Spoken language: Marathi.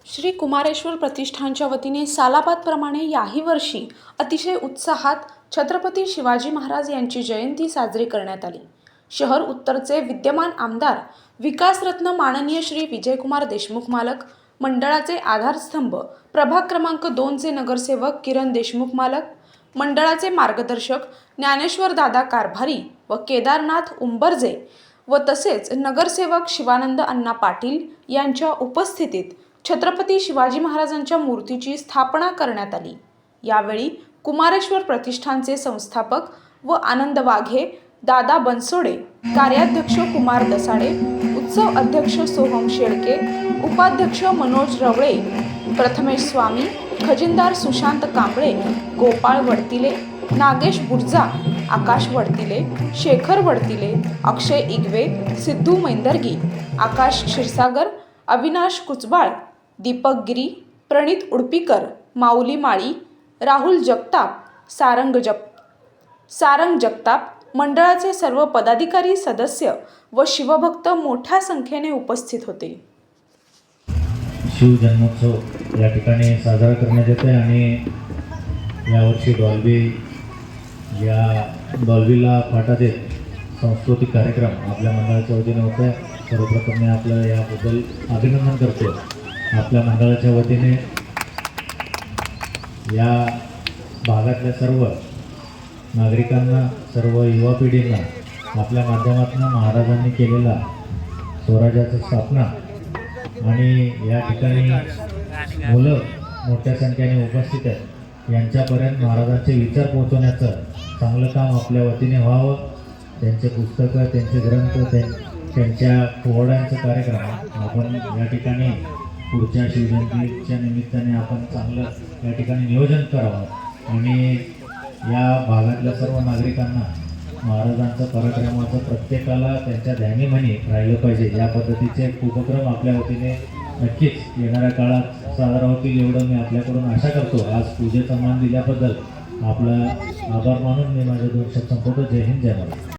श्री कुमारेश्वर प्रतिष्ठानच्या वतीने सालाबादप्रमाणे याही वर्षी अतिशय उत्साहात छत्रपती शिवाजी महाराज यांची जयंती साजरी करण्यात आली। शहर उत्तरचे विद्यमान आमदार विकासरत्न माननीय श्री विजयकुमार देशमुख मालक, मंडळाचे आधारस्तंभ प्रभाग क्रमांक 2 चे नगरसेवक किरण देशमुख मालक, मंडळाचे मार्गदर्शक ज्ञानेश्वर दादा कारभारी व केदारनाथ उंबरजे व तसेच नगरसेवक शिवानंद अण्णा पाटील यांच्या उपस्थितीत छत्रपती शिवाजी महाराजांच्या मूर्तीची स्थापना करण्यात आली। यावेळी कुमारेश्वर प्रतिष्ठानचे संस्थापक व आनंद वाघे, दादा बनसोडे, कार्याध्यक्ष कुमार दसाडे, उत्सव अध्यक्ष सोहम शेळके, उपाध्यक्ष मनोज रवळे, प्रथमेश स्वामी, खजिनदार सुशांत कांबळे, गोपाळ वडतिले, नागेश बुर्जा, आकाश वडतिले, शेखर वडतिले, अक्षय इगवे, सिद्धू मैंदर्गी, आकाश क्षीरसागर, अविनाश कुचबाळ, दीपक गिरी, प्रणित उडपीकर, माऊली माळी, राहुल जगताप, सारंग जगताप, मंडळाचे सर्व पदाधिकारी, सदस्य व शिवभक्त मोठ्या संख्येने उपस्थित होते। शिवजन्मोत्सव या ठिकाणी साजरा करण्यात येते आणि यावर्षी डॉल्बीला फाटा देत सांस्कृतिक कार्यक्रम आपल्या मंडळाच्या वतीने होत आहे। सर्वप्रथम मी आपलं याबद्दल अभिनंदन करतो। आपल्या मंडळाच्या वतीने या भागातल्या सर्व नागरिकांना, सर्व युवा पिढींना आपल्या माध्यमातून महाराजांनी केलेला स्वराज्याची स्थापना आणि या ठिकाणी मुलं मोठ्या संख्येने उपस्थित आहेत यांच्यापर्यंत महाराजांचे विचार पोहोचवण्याचं चांगलं काम आपल्या वतीने व्हावं। त्यांचे पुस्तकं, त्यांचे ग्रंथ, त्यांच्या पोवाड्यांचा कार्यक्रम आपण या ठिकाणी पुढच्या शिवजयंतीच्या निमित्ताने आपण चांगलं या ठिकाणी नियोजन करावं आणि या भागातल्या सर्व नागरिकांना महाराजांचं पराक्रमाचं प्रत्येकाला त्यांच्या ध्यानीमनी राहिलं पाहिजे। या पद्धतीचे उपक्रम आपल्या वतीने नक्कीच येणाऱ्या काळात साजरा होतील एवढं मी आपल्याकडून आशा करतो। आज पूजेचा मान दिल्याबद्दल आपला आभार मानून मी माझे 2 शब्द संपवतो। जय हिंद, जय महाराज।